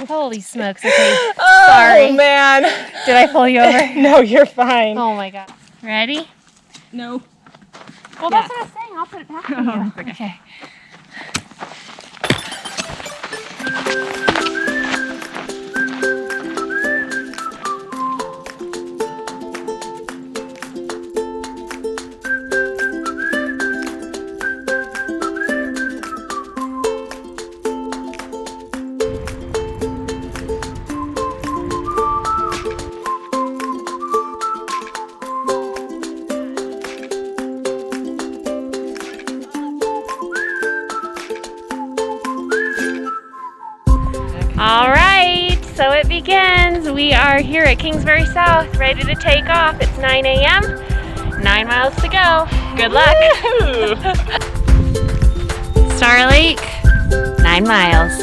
Holy smokes. Okay. Oh, sorry. Man. Did I pull you over? No, you're fine. Oh my God. Ready? No. Well, that's what I was saying. I'll put it back to you. Okay. All right, so it begins. We are here at Kingsbury South, ready to take off. It's 9 a.m., 9 miles to go. Good luck. Star Lake, 9 miles.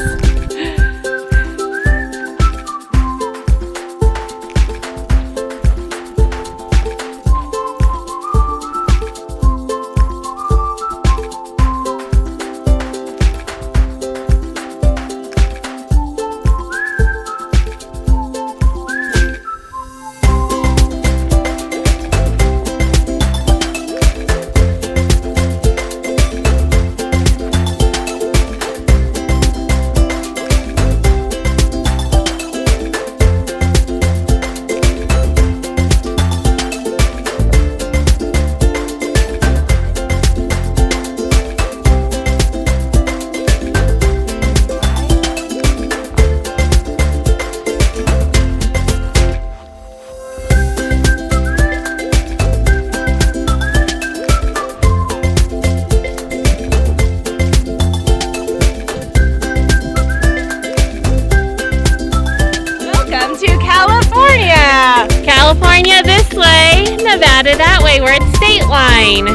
California this way, Nevada that way. We're at state line.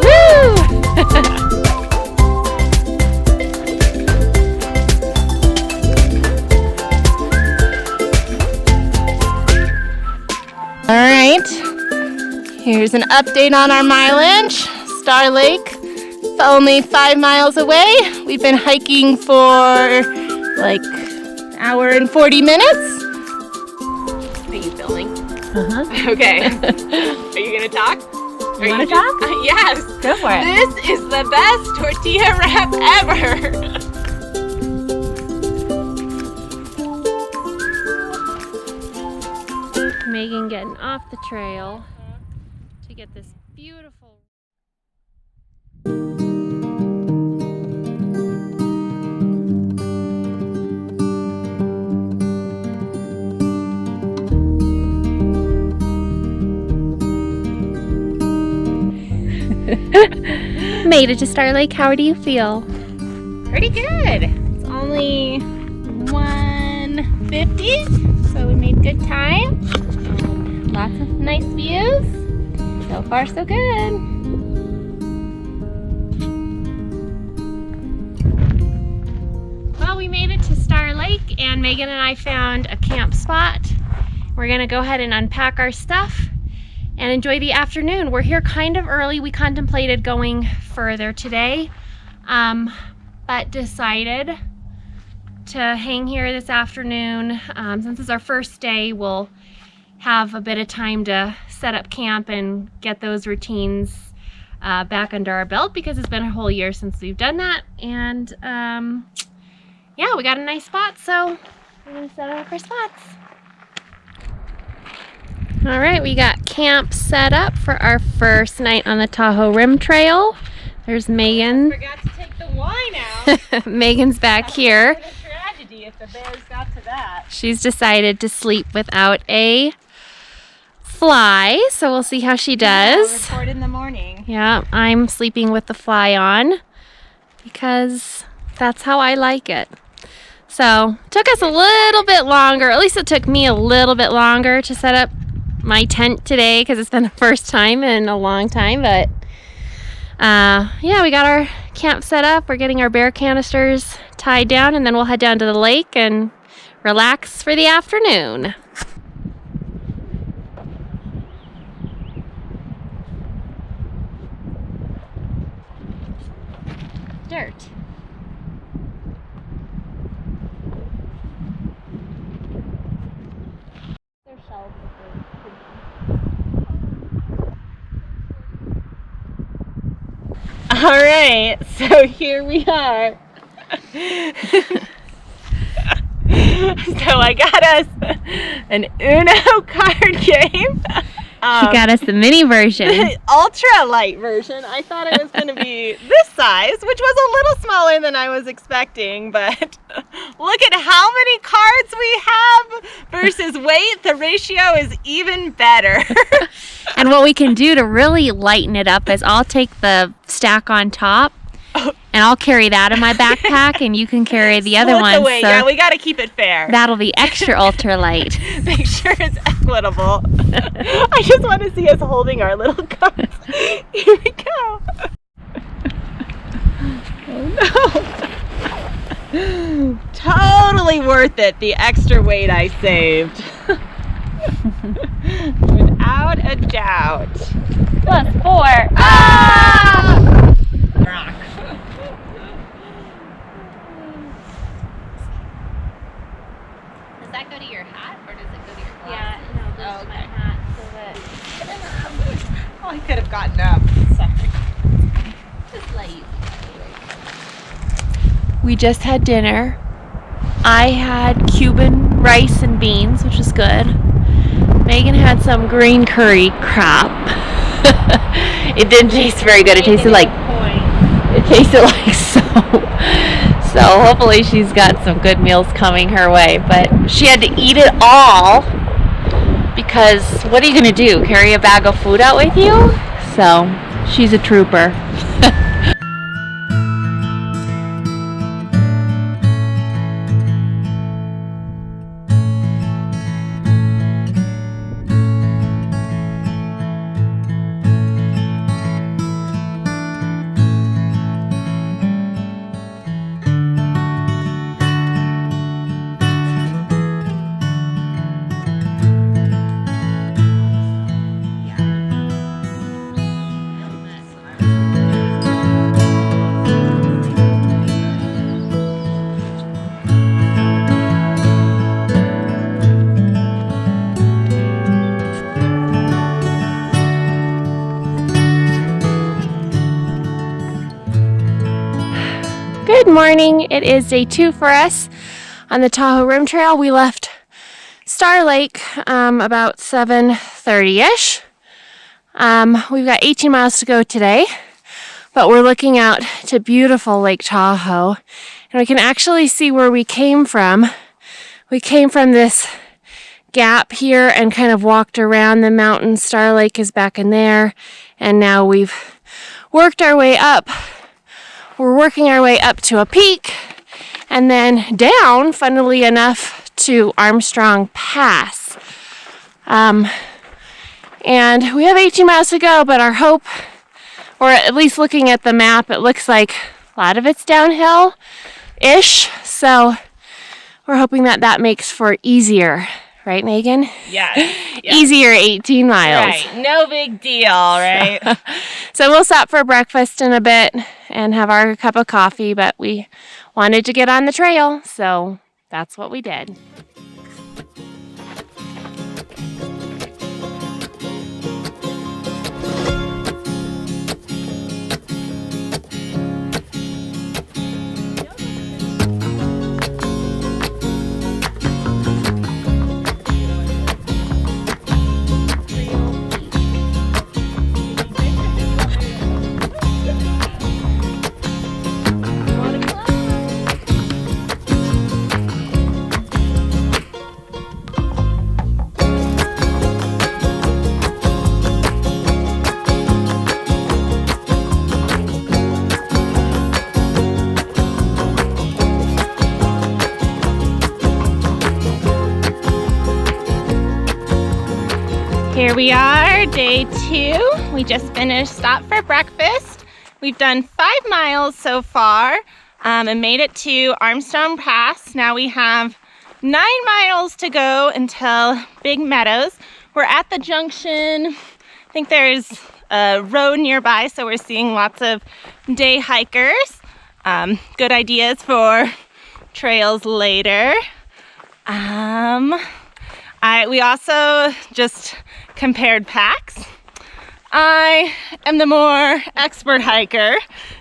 Woo! All right, here's an update on our mileage. Star Lake, only 5 miles away. We've been hiking for like an hour and 40 minutes. Are you filming? Uh-huh. Okay. Are you gonna talk? You wanna talk? Yes. Go for it. This is the best tortilla wrap ever. Megan getting off the trail to get this beautiful. Made it to Star Lake. How do you feel? Pretty good. It's only 1:50, so we made good time. Lots of nice views. So far, so good. Well, we made it to Star Lake, and Megan and I found a camp spot. We're gonna go ahead and unpack our stuff and enjoy the afternoon. We're here kind of early. We contemplated going further today, but decided to hang here this afternoon. Since it's our first day, we'll have a bit of time to set up camp and get those routines back under our belt, because it's been a whole year since we've done that. And yeah, we got a nice spot, so we're gonna set up our spots. All right, we got camp set up for our first night on the Tahoe Rim Trail. There's Megan. Forgot to take the wine out. Megan's back here. It would have been a tragedy if the bears got to that. She's decided to sleep without a fly, so we'll see how she does. I'll report in the morning. Yeah, I'm sleeping with the fly on because that's how I like it. So, took us a little bit longer, at least it took me a little bit longer to set up my tent today, because it's been the first time in a long time. But yeah, we got our camp set up. We're getting our bear canisters tied down, and then we'll head down to the lake and relax for the afternoon. Dirt. All right, so here we are. So I got us an Uno card game. She got us the mini version. Ultra light version. I thought it was going to be this size, which was a little smaller than I was expecting, but look at how many cards we have versus weight. The ratio is even better. And what we can do to really lighten it up is I'll take the stack on top and I'll carry that in my backpack and you can carry the other one. So yeah, we got to keep it fair. That'll be extra ultra light. Make sure it's equitable. I just want to see us holding our little cards. Here we go. Oh no. Totally worth it, the extra weight I saved. Without a doubt. +4. Ah! Rock. Does that go to your hat or does it go to your glasses? Yeah, no, this is my hat. So that Oh, I could have gotten up. Sorry. just let you. We just had dinner. I had Cuban rice and beans, which was good. Megan had some green curry crap. It didn't taste very good. It tasted like soap. So hopefully she's got some good meals coming her way. But she had to eat it all because what are you going to do? Carry a bag of food out with you? So she's a trooper. Good morning. It is day 2 for us on the Tahoe Rim Trail. We left Star Lake about 7:30ish. We've got 18 miles to go today, but we're looking out to beautiful Lake Tahoe, and we can actually see where we came from. We came from this gap here and kind of walked around the mountain. Star Lake is back in there, and now we've worked our way up. We're working our way up to a peak and then down, funnily enough, to Armstrong Pass. And we have 18 miles to go, but our hope, or at least looking at the map, it looks like a lot of it's downhill-ish. So we're hoping that that makes for easier, right, Megan? Yes. Easier 18 miles. Right. No big deal, right? So we'll stop for breakfast in a bit and have our cup of coffee, but we wanted to get on the trail, so that's what we did. Here we are, day 2. We just finished stop for breakfast. We've done 5 miles so far and made it to Armstrong Pass. Now we have 9 miles to go until Big Meadows. We're at the junction. I think there's a road nearby, so we're seeing lots of day hikers. Good ideas for trails later. We also just compared packs. I am the more expert hiker,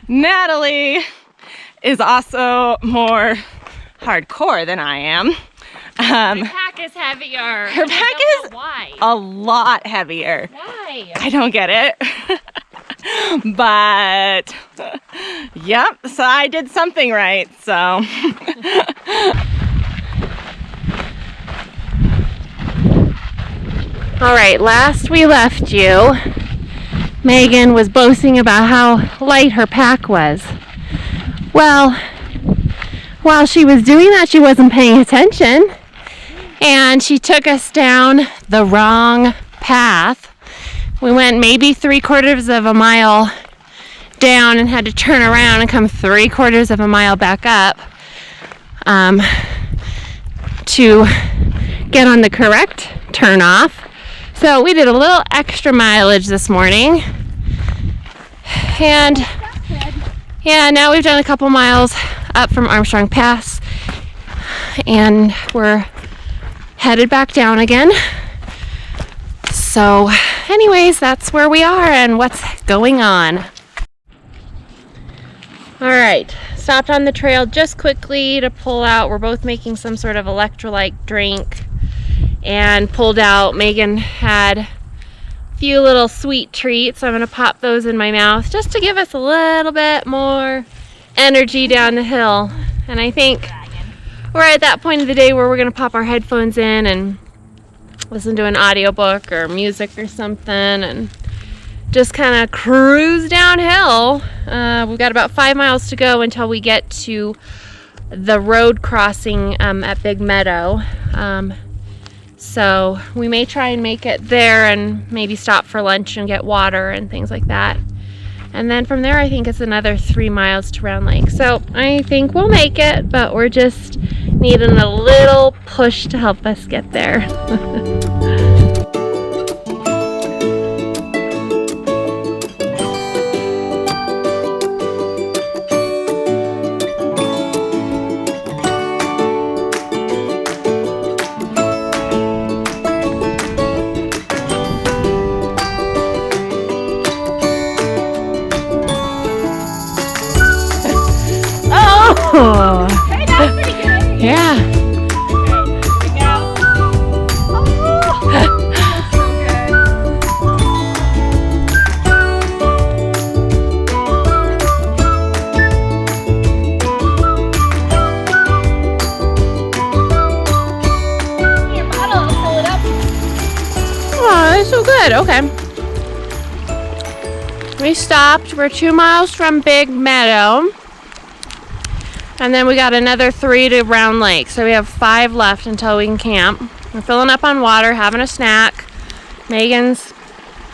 Natalie is also more hardcore than I am. My pack is heavier. Her pack is why? a lot heavier. Why? I don't get it. But yep, so I did something right, so. All right, last we left you, Megan was boasting about how light her pack was. Well, while she was doing that, she wasn't paying attention, and she took us down the wrong path. We went maybe 3/4 of a mile down and had to turn around and come 3/4 of a mile back up to get on the correct turnoff. So we did a little extra mileage this morning, and yeah, now we've done a couple miles up from Armstrong Pass, and we're headed back down again. So anyways, that's where we are and what's going on. All right, stopped on the trail just quickly to pull out. We're both making some sort of electrolyte drink, and pulled out. Megan had a few little sweet treats, so I'm gonna pop those in my mouth just to give us a little bit more energy down the hill. And I think we're at that point of the day where we're gonna pop our headphones in and listen to an audiobook or music or something and just kind of cruise downhill. We've got about 5 miles to go until we get to the road crossing at Big Meadow. So we may try and make it there and maybe stop for lunch and get water and things like that. And then from there, I think it's another 3 miles to Round Lake. So I think we'll make it, but we're just needing a little push to help us get there. Oh, Hey, that was pretty good. yeah. Here we go. Oh, that's so good. Your bottle, I'll pull it up. Oh, that's so good. Okay. We stopped. We're 2 miles from Big Meadow. And then we got another 3 to Round Lake. So we have 5 left until we can camp. We're filling up on water, having a snack. Megan's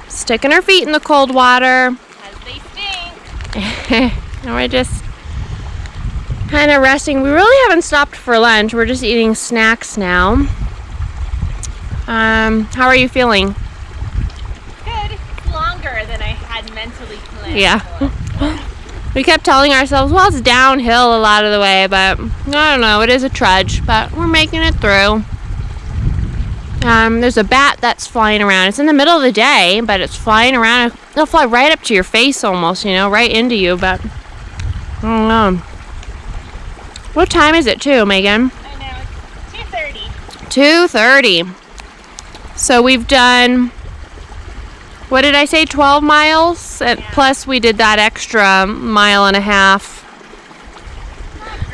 sticking her feet in the cold water. As they stink. And we're just kind of resting. We really haven't stopped for lunch. We're just eating snacks now. How are you feeling? Good. It's longer than I had mentally planned. Yeah. for. We kept telling ourselves, well, it's downhill a lot of the way, but I don't know, it is a trudge, but we're making it through. There's a bat that's flying around. It's in the middle of the day, but it's flying around. It'll fly right up to your face almost, you know, right into you, but I don't know. What time is it too, Megan? I know, it's 2:30. 2:30. So we've done, what did I say, 12 miles? And plus we did that extra 1.5 miles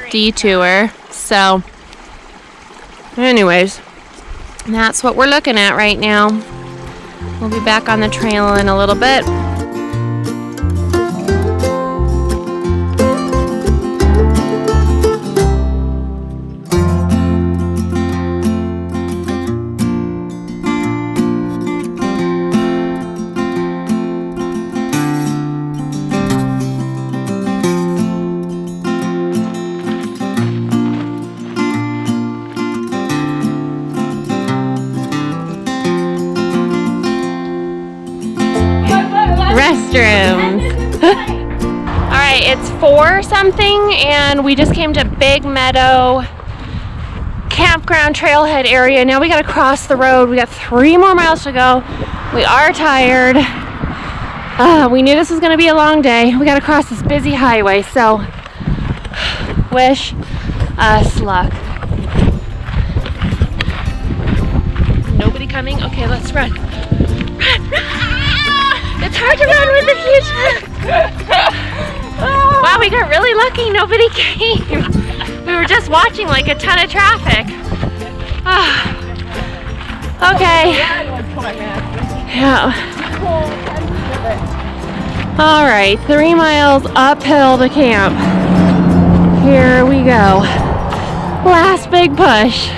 detour. So anyways, that's what we're looking at right now. We'll be back on the trail in a little bit. Restrooms. All right, it's 4 something and we just came to Big Meadow campground trailhead area. Now we got to cross the road. We got 3 more miles to go. We are tired. We knew this was going to be a long day. We got to cross this busy highway, so wish us luck. Nobody coming? Okay, let's run. Run, run! It's hard to run with a huge Wow, we got really lucky. Nobody came. We were just watching like a ton of traffic. Okay. Yeah. All right, 3 miles uphill to camp. Here we go. Last big push.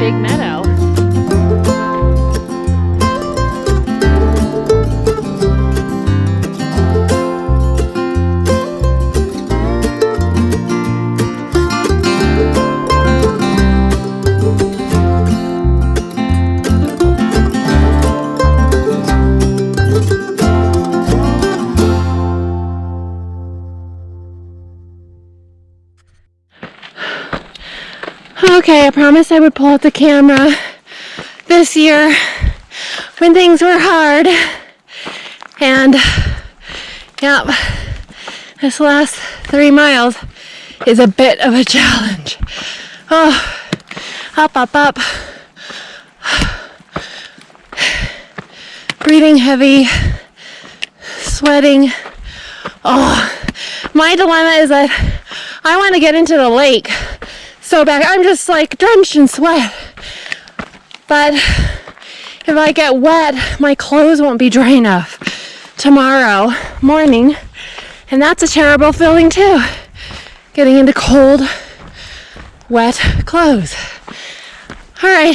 Big meadow. Okay, I promised I would pull out the camera this year when things were hard. And yep, this last 3 miles is a bit of a challenge. Oh, up, up, up. Breathing heavy, sweating. Oh, my dilemma is that I want to get into the lake so bad. I'm just like drenched in sweat. But if I get wet, my clothes won't be dry enough tomorrow morning. And that's a terrible feeling too. Getting into cold, wet clothes. All right.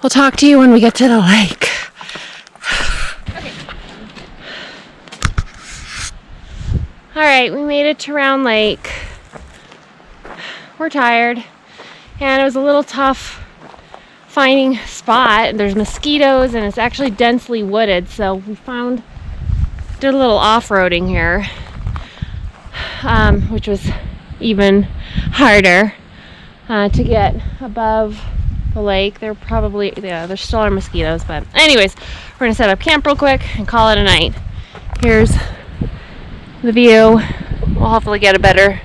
We'll talk to you when we get to the lake. Okay. All right, we made it to Round Lake. We're tired, and it was a little tough finding a spot. There's mosquitoes, and it's actually densely wooded, so we did a little off-roading here, which was even harder to get above the lake. There still are mosquitoes, but anyways, we're gonna set up camp real quick and call it a night. Here's the view. We'll hopefully get a better,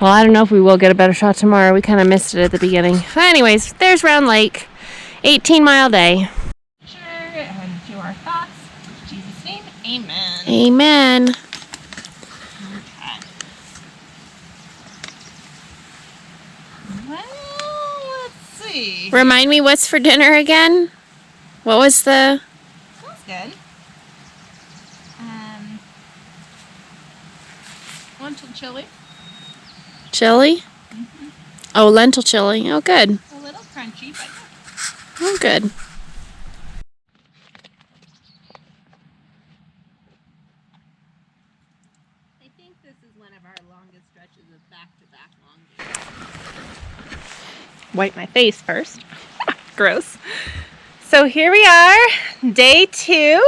well, I don't know if we will get a better shot tomorrow. We kind of missed it at the beginning. But anyways, there's Round Lake, 18-mile day. Sure, and to our thoughts. In Jesus' name, amen. Amen. Okay. Well, let's see. Remind me, what's for dinner again? What was the... Sounds good. Lentil chili. Chili? Mm-hmm. Oh, lentil chili. Oh, good. A little crunchy, but Oh, good. I think this is one of our longest stretches of back-to-back long days. Wipe my face first. Gross. So here we are, day 2.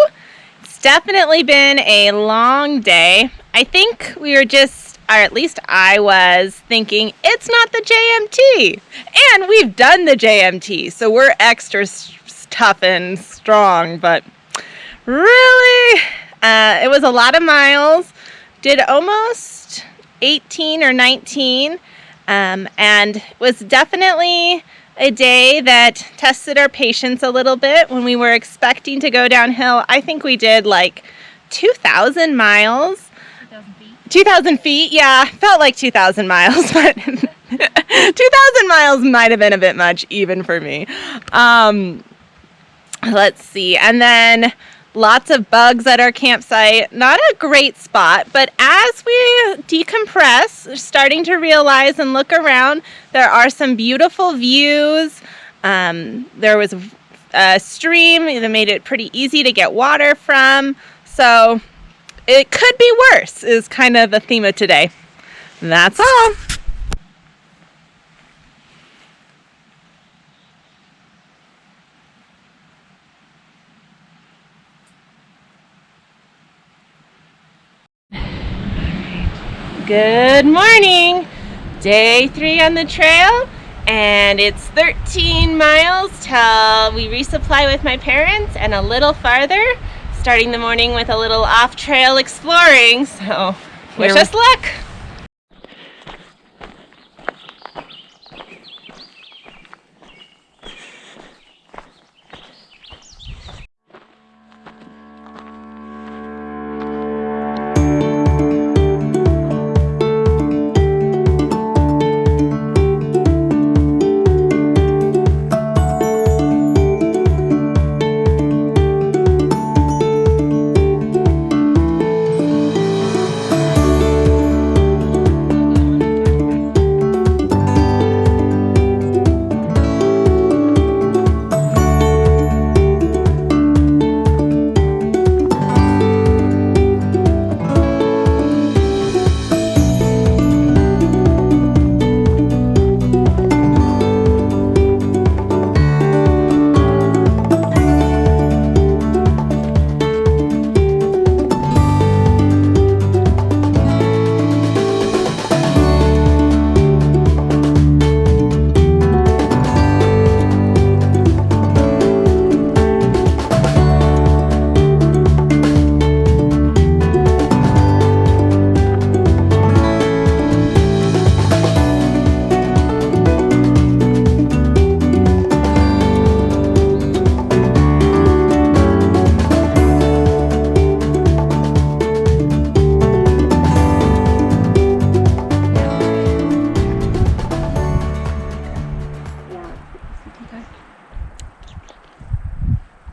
It's definitely been a long day. I think we were just, or at least I was thinking, it's not the JMT. And we've done the JMT, so we're extra tough and strong. But really, it was a lot of miles. Did almost 18 or 19. And was definitely a day that tested our patience a little bit when we were expecting to go downhill. I think we did like 2,000 miles. 2,000 feet, yeah, felt like 2,000 miles, but 2,000 miles might have been a bit much even for me. Let's see, and then lots of bugs at our campsite. Not a great spot, but as we decompress, starting to realize and look around, there are some beautiful views. There was a stream that made it pretty easy to get water from, so it could be worse is kind of the theme of today. That's all. Good morning. Day 3 on the trail, and it's 13 miles till we resupply with my parents and a little farther, starting the morning with a little off-trail exploring, so wish us luck.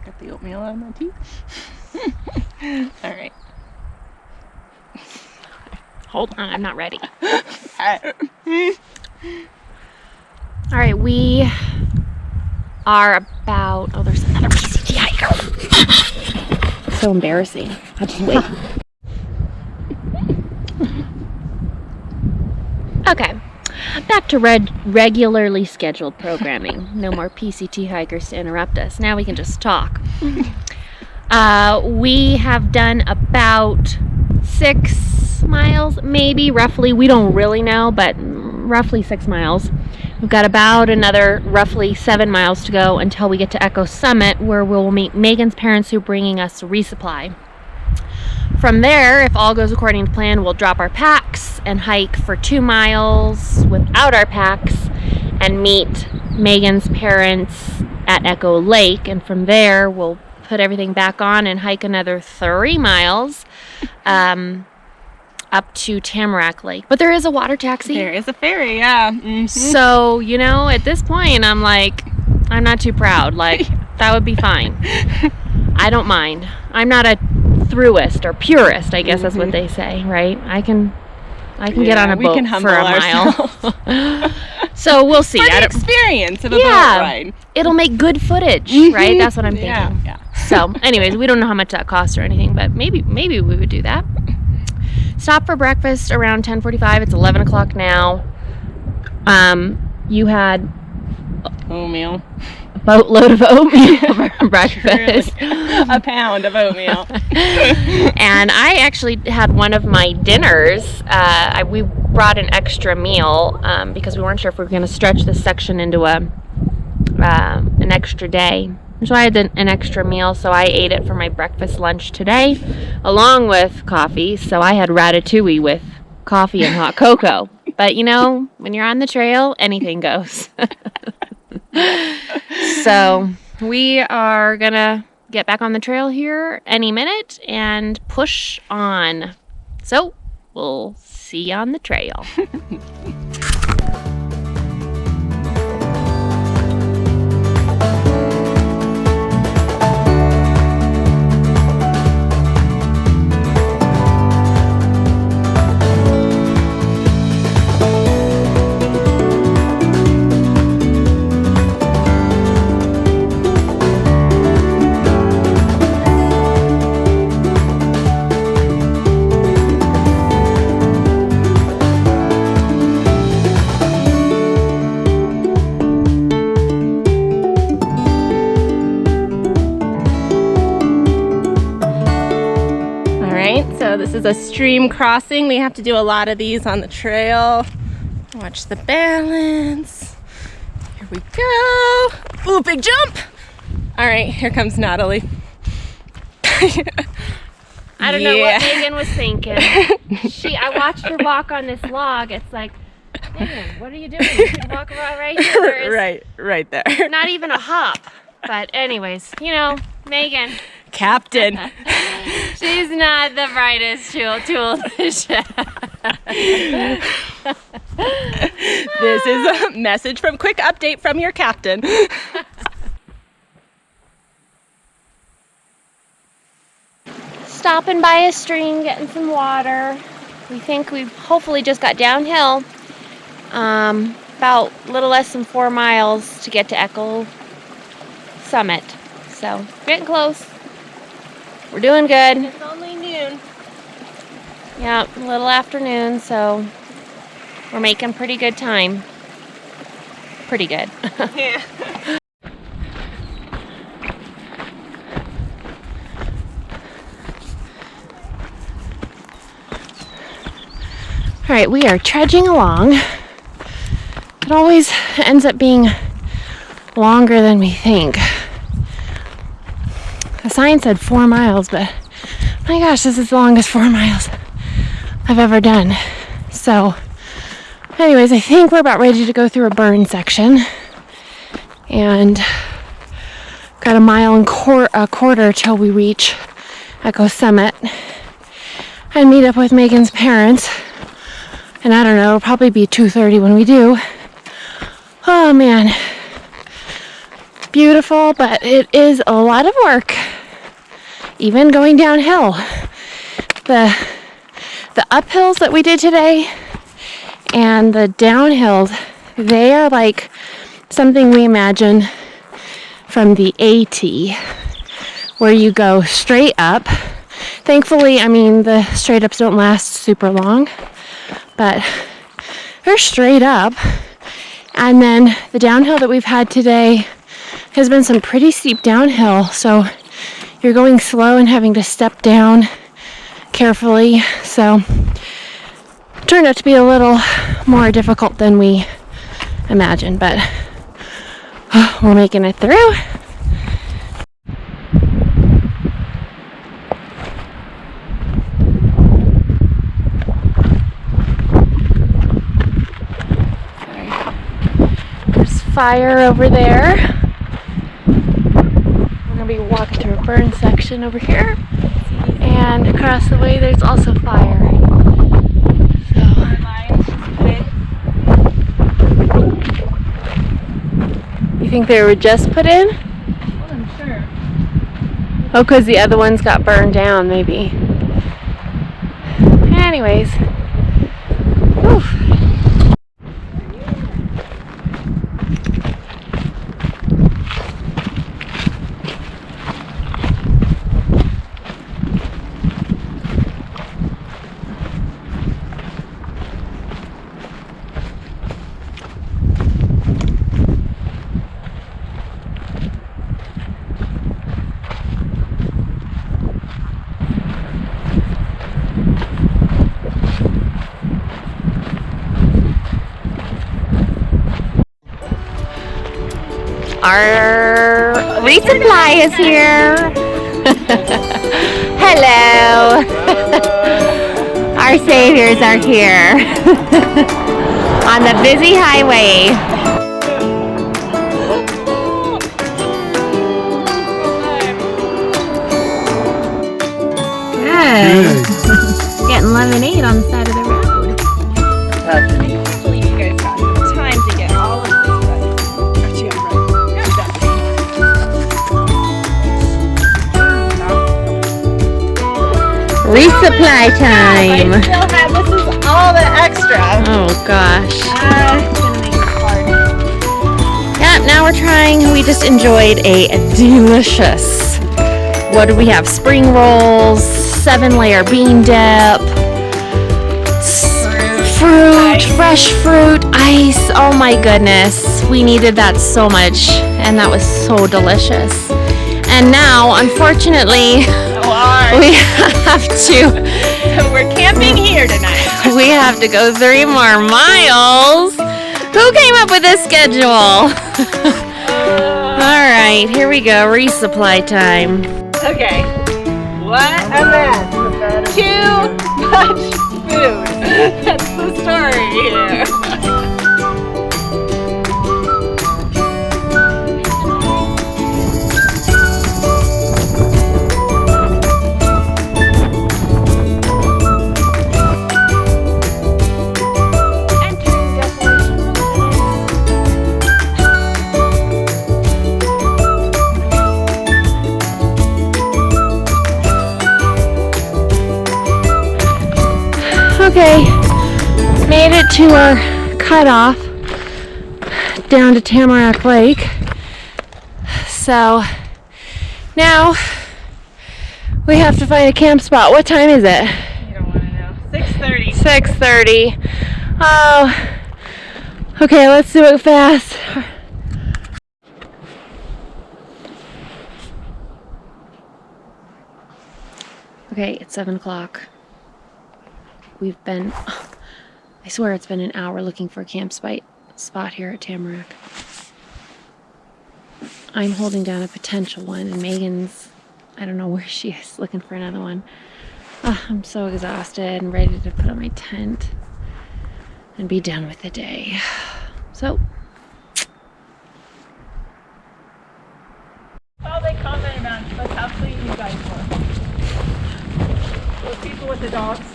Got the oatmeal out of my teeth. All right. Hold on, I'm not ready. All right, we are about, oh, there's another PCT hiker. So embarrassing. I'll just wait. Okay, back to regularly scheduled programming. No more PCT hikers to interrupt us. Now we can just talk. We have done about 6 miles, maybe, roughly. We don't really know, but roughly 6 miles. We've got about another roughly 7 miles to go until we get to Echo Summit, where we'll meet Megan's parents who are bringing us a resupply. From there, if all goes according to plan, we'll drop our packs and hike for 2 miles without our packs and meet Megan's parents at Echo Lake. And from there, we'll put everything back on and hike another 3 miles up to Tamarack Lake. But there is a water taxi. There is a ferry, yeah. Mm-hmm. So, you know, at this point, I'm like, I'm not too proud. Like, that would be fine. I don't mind. I'm not a throughist or purist, I guess that's what they say, right? I can get on a boat for a mile. So we'll see. For the experience of a boat ride. It'll make good footage, right? That's what I'm thinking. Yeah. So, anyways, we don't know how much that costs or anything, but maybe we would do that. Stop for breakfast around 10:45. It's 11 o'clock now. You had oatmeal. A boatload of oatmeal for breakfast. A pound of oatmeal. And I actually had one of my dinners. We brought an extra meal because we weren't sure if we were going to stretch this section into an extra day. So I had an extra meal, so I ate it for my breakfast lunch today, along with coffee. So I had ratatouille with coffee and hot cocoa. But, you know, when you're on the trail, anything goes. So we are going to get back on the trail here any minute and push on. So we'll see you on the trail. This is a stream crossing. We have to do a lot of these on the trail. Watch the balance. Here we go. Ooh, big jump. All right, here comes Natalie. I don't know what Megan was thinking. I watched her walk on this log. It's like, Megan, what are you doing? You should walk around right here. Right there. Not even a hop. But anyways, you know, Megan. Captain. She's not the brightest tool in the shed. This is a message from quick update from your captain. Stopping by a stream, getting some water. We think we've hopefully just got downhill. About a little less than 4 miles to get to Echo Summit. So, getting close. We're doing good. It's only noon. Yeah, a little afternoon, so we're making pretty good time. Pretty good. Yeah. All right, we are trudging along. It always ends up being longer than we think. The sign said 4 miles, but my gosh, this is the longest 4 miles I've ever done. So, anyways, I think we're about ready to go through a burn section. And got a mile and a quarter till we reach Echo Summit and meet up with Megan's parents. And I don't know, it'll probably be 2:30 when we do. Oh man. Beautiful, but it is a lot of work. Even going downhill. The uphills that we did today and the downhills, they are like something we imagine from the AT, where you go straight up. Thankfully, I mean, the straight ups don't last super long, but they're straight up. And then the downhill that we've had today has been some pretty steep downhill, so you're going slow and having to step down carefully. So it turned out to be a little more difficult than we imagined, but we're making it through. There's fire over there. We're gonna be walking through a burn section over here, and across the way there's also fire. You think they were just put in? Well, I'm sure. Oh, because the other ones got burned down, maybe. Anyways. Whew. Our resupply is here. Hello. Our saviors are here on the busy highway. Good. Getting lemonade on the side of the road. I can't believe you guys got time to get all of this done. Resupply time. I still have, this is all the extra. Oh gosh. It's gonna make it hard. Yeah, now we're trying. We just enjoyed a delicious, what do we have? Spring rolls, 7-layer bean dip, fruit, fresh fruit, ice. Oh my goodness. We needed that so much, and that was so delicious. And now, unfortunately, we have to So we're camping here tonight. We have to go 3 more miles. Who came up with this schedule? All right, here we go. Resupply time. Okay. What a mess. Too much food. That's the story here. Okay, made it to our cutoff down to Tamarack Lake. So now we have to find a camp spot. What time is it? You don't want to know. 6:30. 6:30. Oh, okay, let's do it fast. Okay, it's 7 o'clock. We've been, I swear it's been an hour looking for a camp spot here at Tamarack. I'm holding down a potential one, and Megan's, I don't know where she is, looking for another one. I'm so exhausted and ready to put up my tent and be done with the day. So. Oh, they commented on how clean you guys were. Those people with the dogs.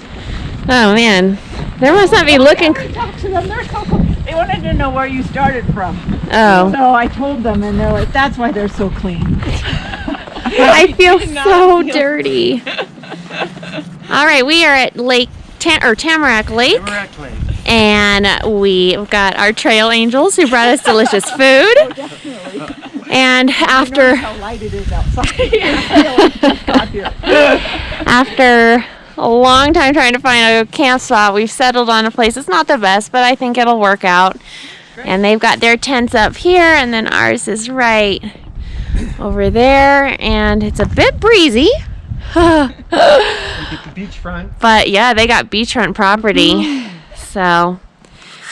Oh man, there must not be looking. I talked to them. They're so cool. They wanted to know where you started from. Oh. So I told them, and they're like, "That's why they're so clean." I feel so dirty. All right, we are at Tamarack Lake. Tamarack Lake. And we've got our trail angels who brought us delicious food. Oh, definitely. And after How light it is outside. Got here. after a long time trying to find a camp spot, we've settled on a place. It's not the best, but I think it'll work out. Great. And they've got their tents up here, and then ours is right over there, and it's a bit breezy. We get the beachfront. But yeah, they got beachfront property. So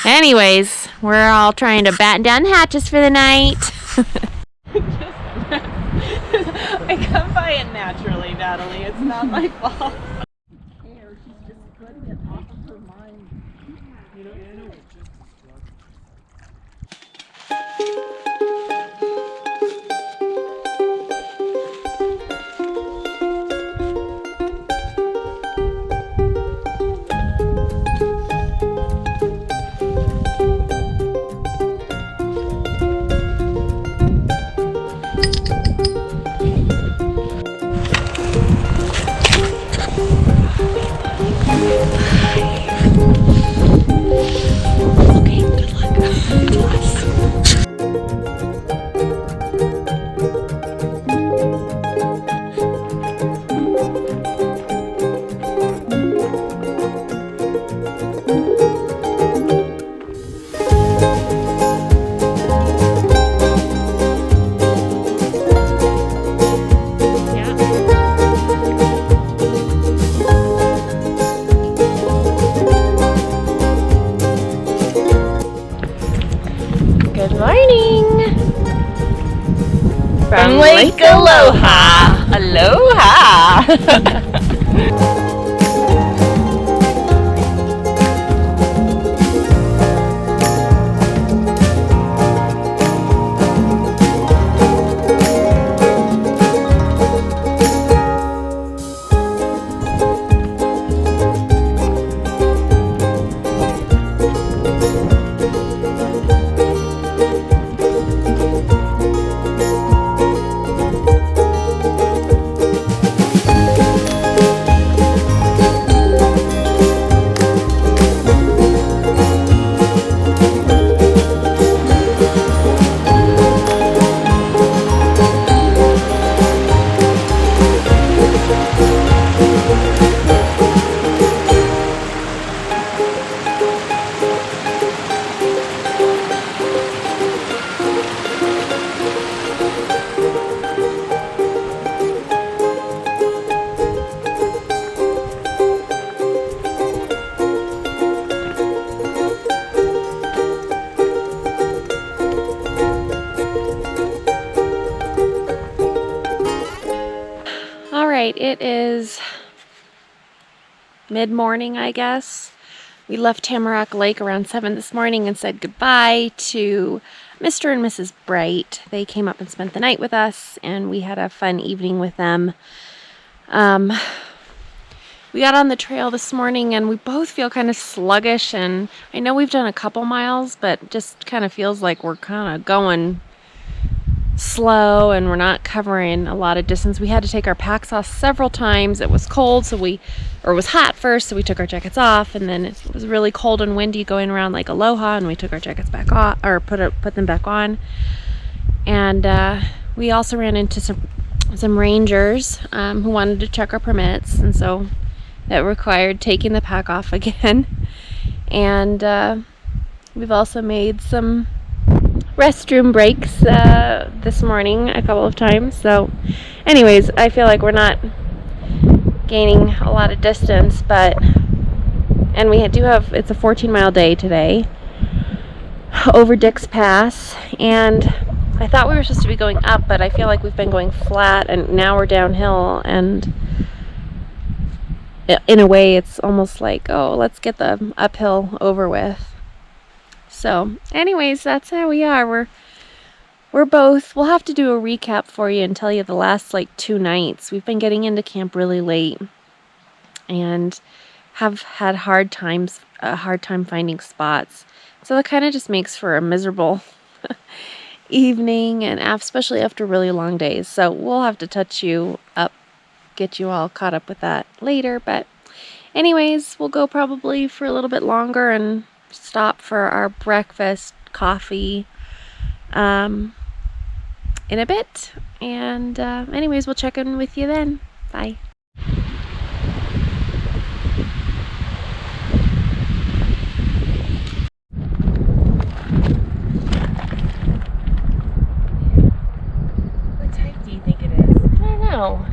anyways, we're all trying to batten down the hatches for the night. I come by it naturally, Natalie. It's not my fault. Good morning. From Lake Aloha. Aloha. right, it is mid-morning, I guess. We left Tamarack Lake around 7 this morning and said goodbye to Mr. and Mrs. Bright. They came up and spent the night with us, and we had a fun evening with them. We got on the trail this morning, and we both feel kind of sluggish, and I know we've done a couple miles, but just kind of feels like we're kind of going slow and we're not covering a lot of distance. We had to take our packs off several times. It was cold, it was hot first, so we took our jackets off, and then it was really cold and windy going around Lake Aloha, and we took our jackets back off, or put them back on. And we also ran into some rangers who wanted to check our permits, and so that required taking the pack off again. And we've also made some restroom breaks this morning a couple of times. So anyways, I feel like we're not gaining a lot of distance, and we do have, it's a 14-mile day today over Dick's Pass, and I thought we were supposed to be going up, but I feel like we've been going flat, and now we're downhill, and in a way it's almost like, oh, let's get the uphill over with. So anyways, that's how we are. We'll have to do a recap for you and tell you the last like 2 nights. We've been getting into camp really late and have had a hard time finding spots. So that kind of just makes for a miserable evening, and especially after really long days. So we'll have to touch you up, get you all caught up with that later. But anyways, we'll go probably for a little bit longer and stop for our breakfast, coffee, in a bit. And anyways, we'll check in with you then. Bye. What type do you think it is? I don't know.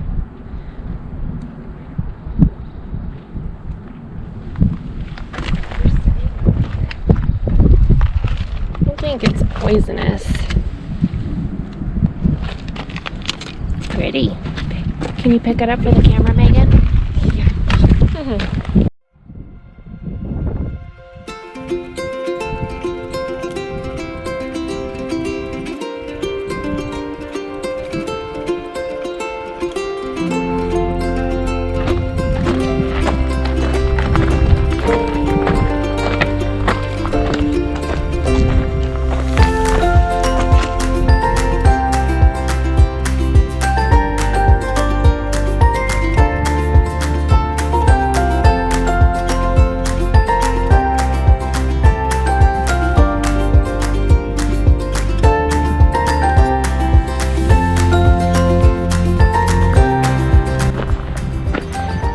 I think it's poisonous. Pretty. Can you pick it up for the camera, Megan? Yeah.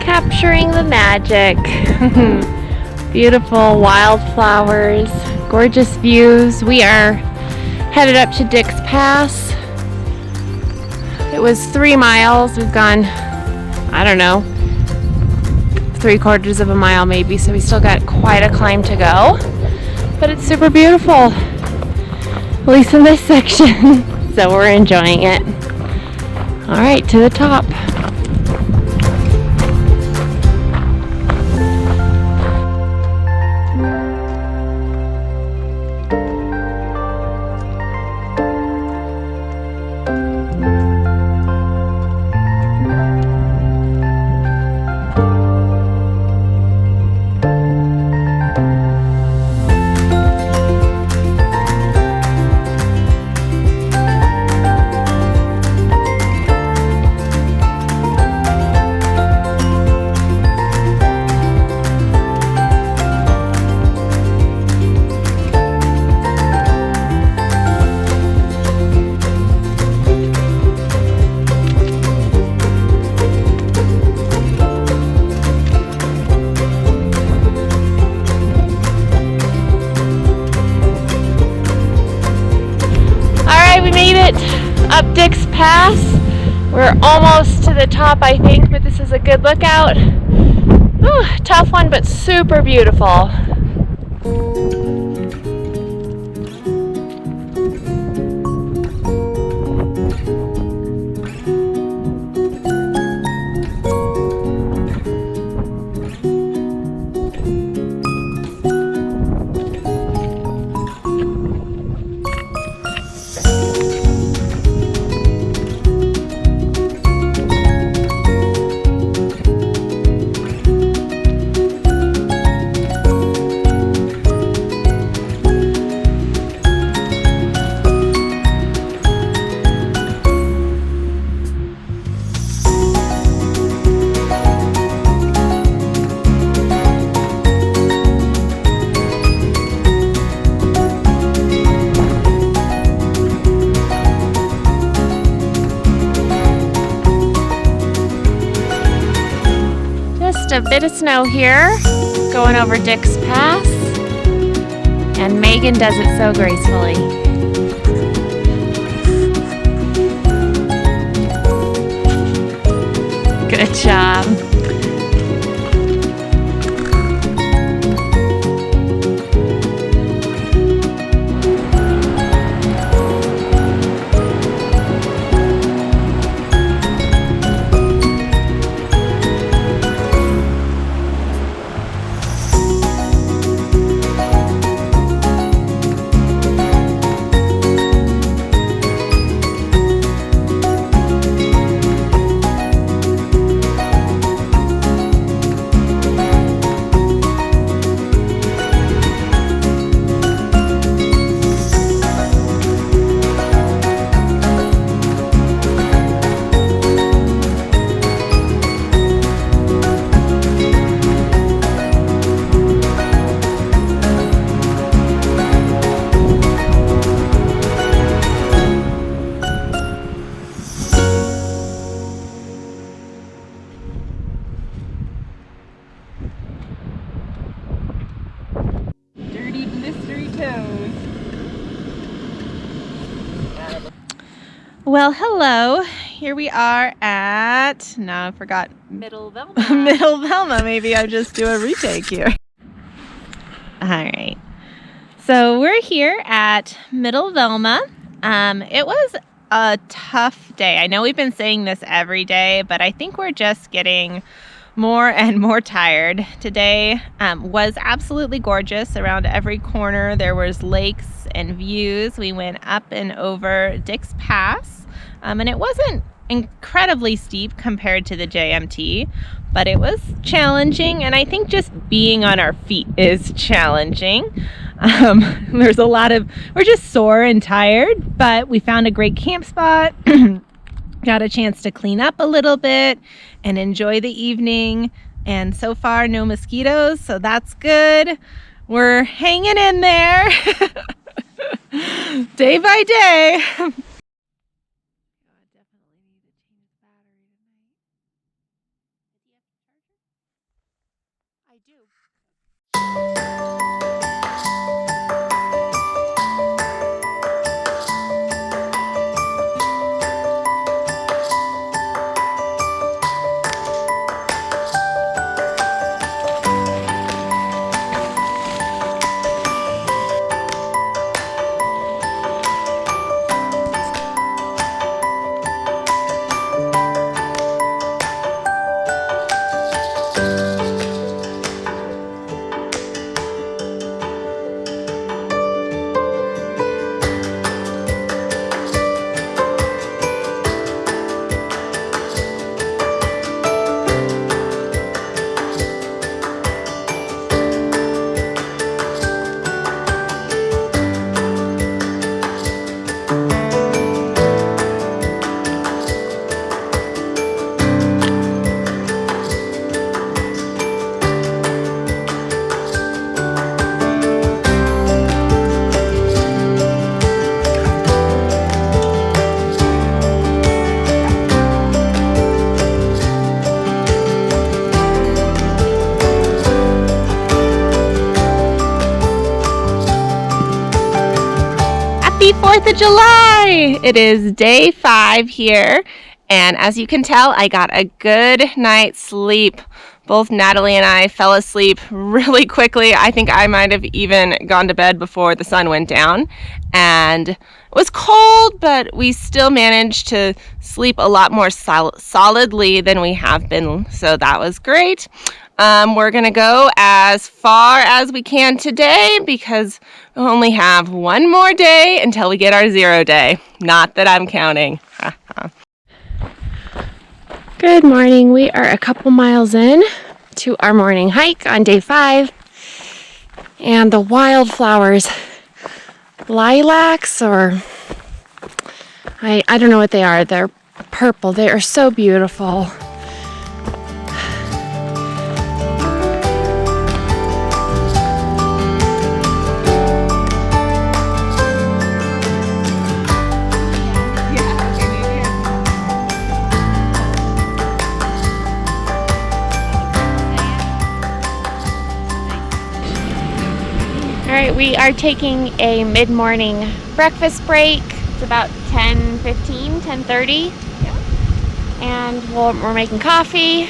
Capturing the magic. Beautiful wildflowers, gorgeous views. We are headed up to Dick's Pass. It was 3 miles. We've gone, I don't know, 3/4 of a mile maybe, so we still got quite a climb to go. But it's super beautiful, at least in this section. So we're enjoying it. All right, to the top. Up Dick's Pass. We're almost to the top, I think, but this is a good lookout. Ooh, tough one, but super beautiful. a bit of snow here, going over Dick's Pass, and Megan does it so gracefully. Good job. Dirty, blistery toes. Well, hello. Here we are at, no, I forgot. Middle Velma. Middle Velma. Maybe I'll just do a retake here. All right. So we're here at Middle Velma. It was a tough day. I know we've been saying this every day, but I think we're just getting more and more tired. Today was absolutely gorgeous. Around every corner there was lakes and views. We went up and over Dick's Pass, and it wasn't incredibly steep compared to the JMT, but it was challenging, and I think just being on our feet is challenging. There's a lot of, we're just sore and tired, but we found a great camp spot. Got a chance to clean up a little bit and enjoy the evening, and so far no mosquitoes, so that's good. We're hanging in there day by day. Happy 4th of July! It is day 5 here, and as you can tell, I got a good night's sleep. Both Natalie and I fell asleep really quickly. I think I might have even gone to bed before the sun went down, and it was cold, but we still managed to sleep a lot more solidly than we have been, so that was great. We're gonna go as far as we can today because we only have one more day until we get our 0 day. Not that I'm counting. Good morning. We are a couple miles in to our morning hike on day 5. And the wildflowers, lilacs, or I don't know what they are. They're purple. They are so beautiful. We are taking a mid-morning breakfast break. It's about 10:15, 10:30. And we're making coffee.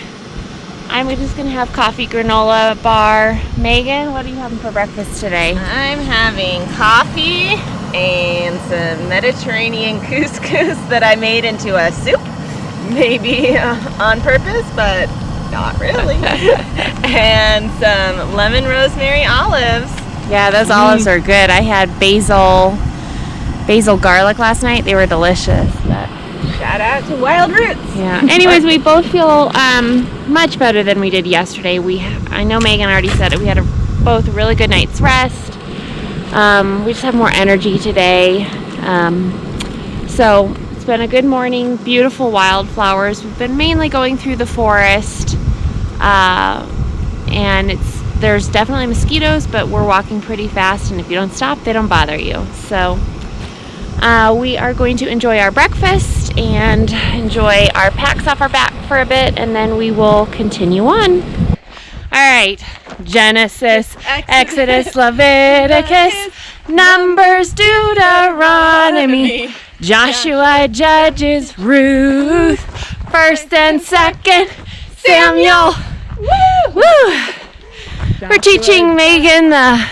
I'm just gonna have coffee, granola bar. Megan, what are you having for breakfast today? I'm having coffee and some Mediterranean couscous that I made into a soup. Maybe on purpose, but not really. And some lemon rosemary olives. Yeah, those olives are good. I had basil garlic last night. They were delicious. But Shout out to Wild Roots. yeah. Anyways, we both feel much better than we did yesterday. I know Megan already said it. We had both a really good night's rest. We just have more energy today. So it's been a good morning. Beautiful wildflowers. We've been mainly going through the forest, and there's definitely mosquitoes, but we're walking pretty fast, and if you don't stop, they don't bother you. So we are going to enjoy our breakfast and enjoy our packs off our back for a bit, and then we will continue on. All right, Genesis, Exodus, Leviticus, Numbers, Deuteronomy, Joshua, Judges, Ruth, 1st and 2nd Samuel. Woo! We're teaching Megan the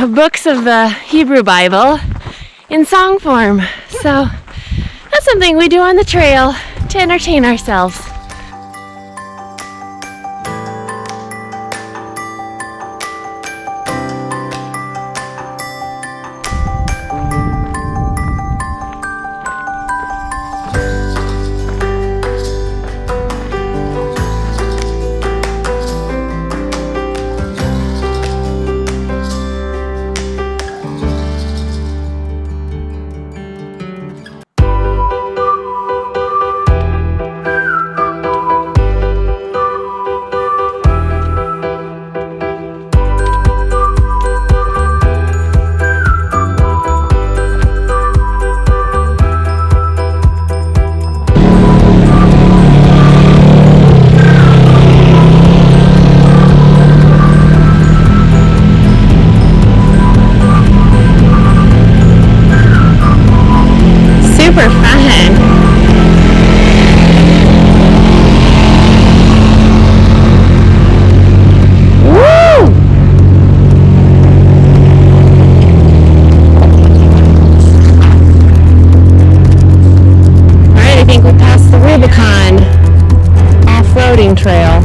books of the Hebrew Bible in song form. So that's something we do on the trail to entertain ourselves. Super fun. Woo! All right, I think we passed the Rubicon off-roading trail.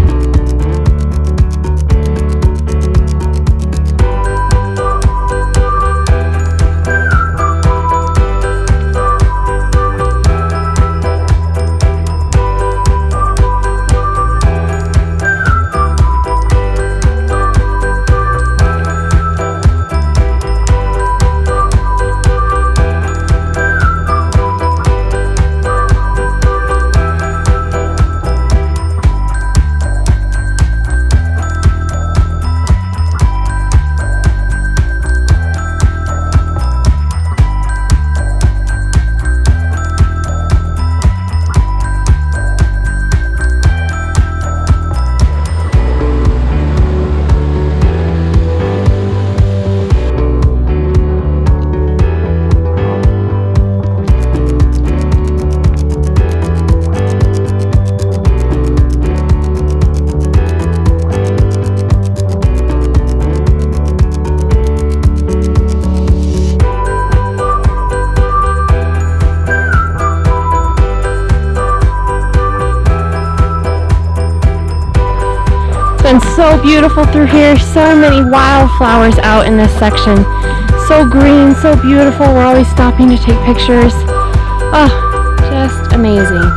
Been so beautiful through here. So many wildflowers out in this section. So green, so beautiful. We're always stopping to take pictures. Oh, just amazing.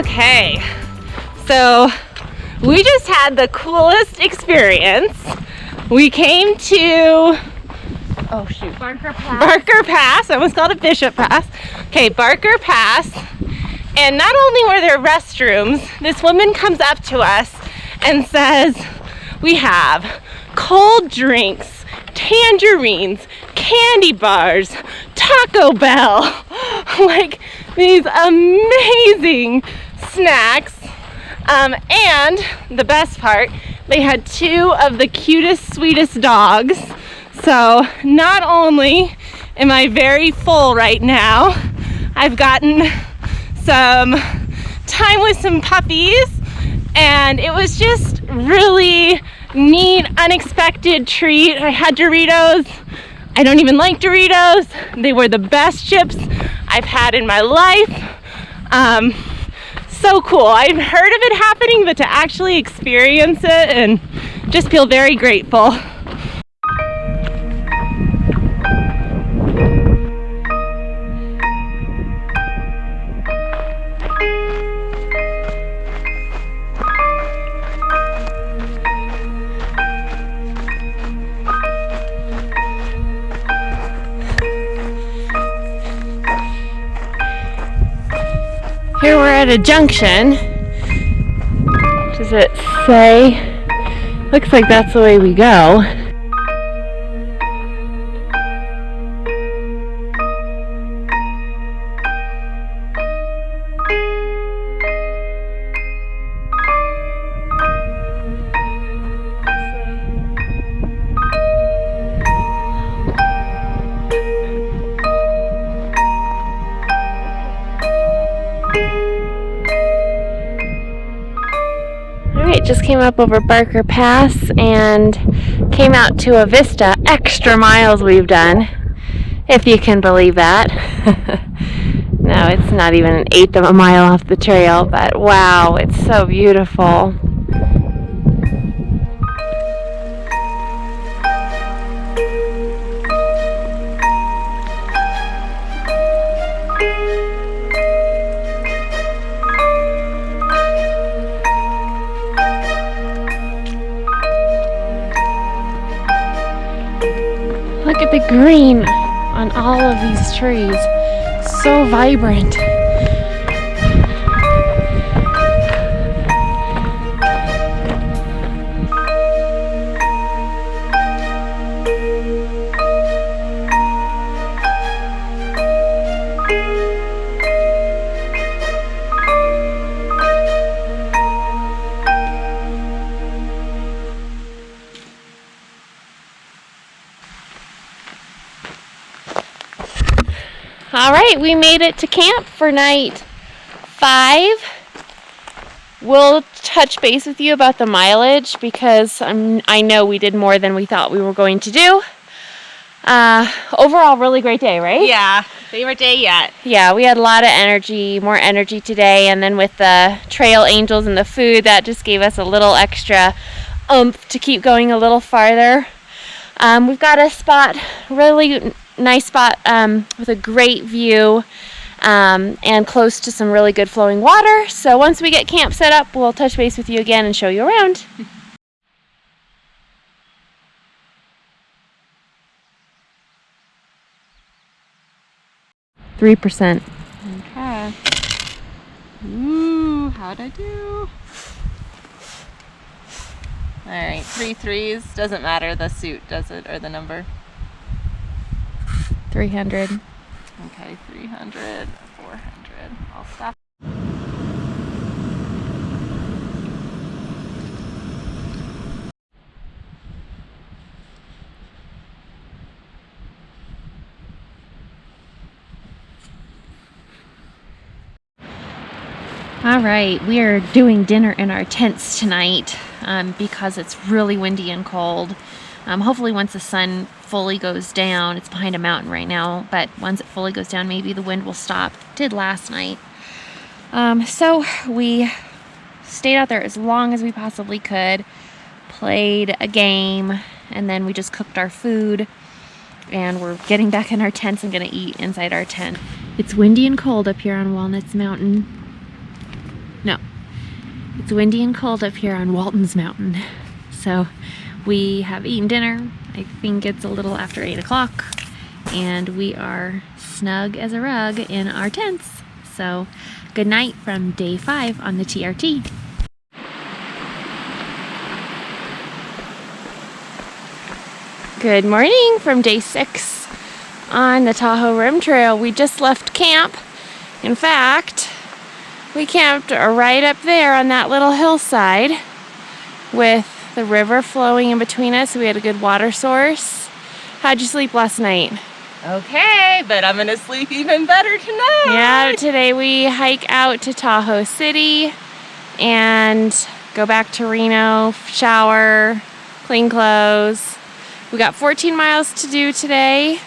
Okay, so we just had the coolest experience. We came to, oh shoot, Barker Pass. Barker Pass. I almost called it Bishop Pass. Okay, Barker Pass. And not only were there restrooms, this woman comes up to us and says, we have cold drinks, tangerines, candy bars, Taco Bell, like these amazing snacks. And the best part, they had 2 of the cutest, sweetest dogs. So not only am I very full right now, I've gotten some time with some puppies, and it was just really neat, unexpected treat. I had Doritos. I don't even like Doritos. They were the best chips I've had in my life. So cool. I've heard of it happening, but to actually experience it and just feel very grateful. Here we're at a junction. Does it say? Looks like that's the way we go. Just came up over Barker Pass and came out to a vista. Extra miles we've done, if you can believe that. No, it's not even an 1/8 of a mile off the trail, but wow, it's so beautiful. Look at the green on all of these trees. So vibrant. All right, we made it to camp for night 5. We'll touch base with you about the mileage because I know we did more than we thought we were going to do. Overall, really great day, right? Yeah, favorite day yet. Yeah, we had a lot of energy, more energy today, and then with the trail angels and the food, that just gave us a little extra oomph to keep going a little farther. We've got a spot, really nice spot with a great view and close to some really good flowing water. So once we get camp set up, we'll touch base with you again and show you around. %. Okay. Ooh, how'd I do? All right, 3 3s. Doesn't matter the suit, does it, or the number? 300. Okay, 300, 400. I'll stop. All right, we are doing dinner in our tents tonight because it's really windy and cold. Hopefully once the sun fully goes down, it's behind a mountain right now, but once it fully goes down, maybe the wind will stop. It did last night. So we stayed out there as long as we possibly could, played a game, and then we just cooked our food, and we're getting back in our tents and gonna eat inside our tent. It's windy and cold up here on Walnuts Mountain. It's windy and cold up here on Walton's Mountain. So we have eaten dinner. I think it's a little after 8 o'clock. And we are snug as a rug in our tents. So good night from day 5 on the TRT. Good morning from day 6 on the Tahoe Rim Trail. We just left camp. In fact, we camped right up there on that little hillside with the river flowing in between us. We had a good water source. How'd you sleep last night? Okay, but I'm gonna sleep even better tonight. Yeah, today we hike out to Tahoe City and go back to Reno, shower, clean clothes. We got 14 miles to do today.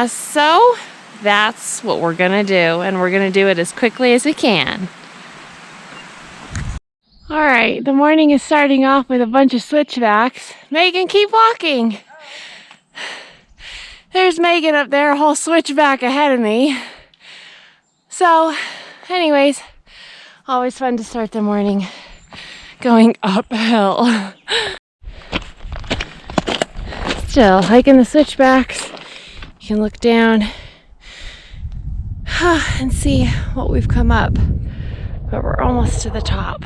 So that's what we're gonna do, and we're gonna do it as quickly as we can. All right, the morning is starting off with a bunch of switchbacks. Megan, keep walking. There's Megan up there, a whole switchback ahead of me. So, anyways, always fun to start the morning going uphill. Still hiking the switchbacks. You can look down and see what we've come up, but we're almost to the top.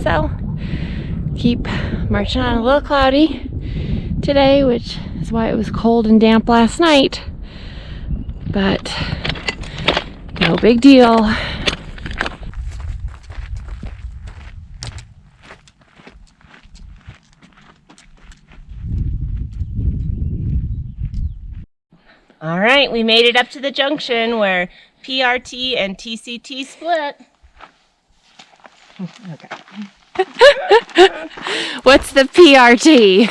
So keep marching on. A little cloudy today, which is why it was cold and damp last night, but no big deal. All right, we made it up to the junction where PRT and TCT split. Okay. What's the PRT?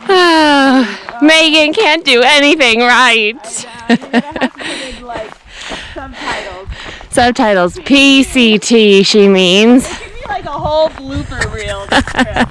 Oh, Megan can't do anything right. You're gonna have to put in like subtitles. Subtitles, PCT, she means. Give me like a whole blooper reel. This trip.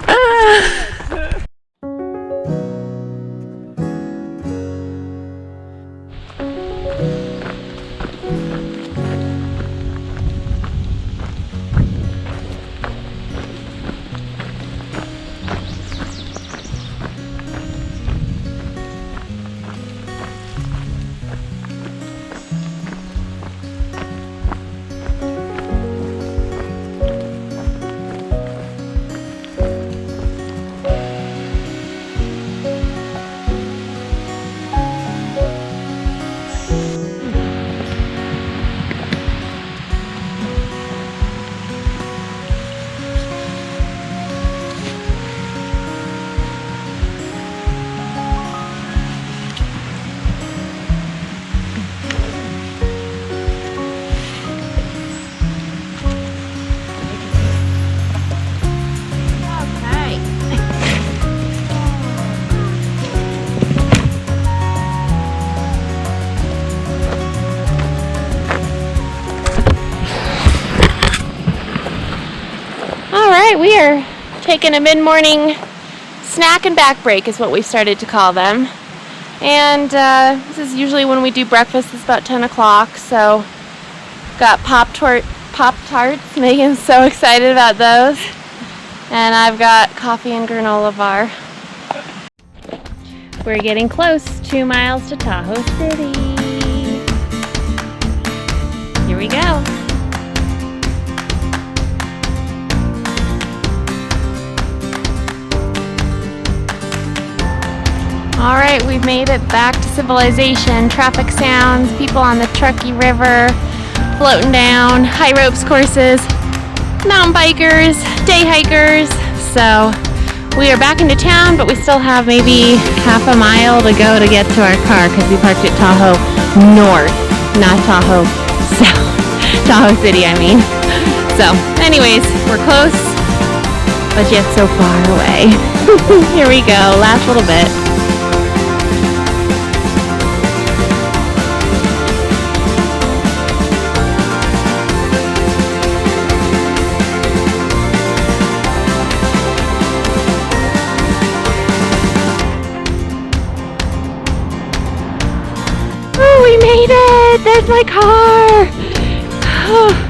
We are taking a mid-morning snack and back break is what we started to call them. And this is usually when we do breakfast. It's about 10 o'clock, so got Pop-Tarts. Megan's so excited about those. And I've got coffee and granola bar. We're getting close, 2 miles to Tahoe City. Here we go. All right, we've made it back to civilization. Traffic sounds, people on the Truckee River, floating down, high ropes courses, mountain bikers, day hikers. So we are back into town, but we still have maybe half a mile to go to get to our car because we parked at Tahoe North, not Tahoe South. Tahoe City, I mean. So anyways, we're close, but yet so far away. Here we go, last little bit. We made it! There's my car! Whew.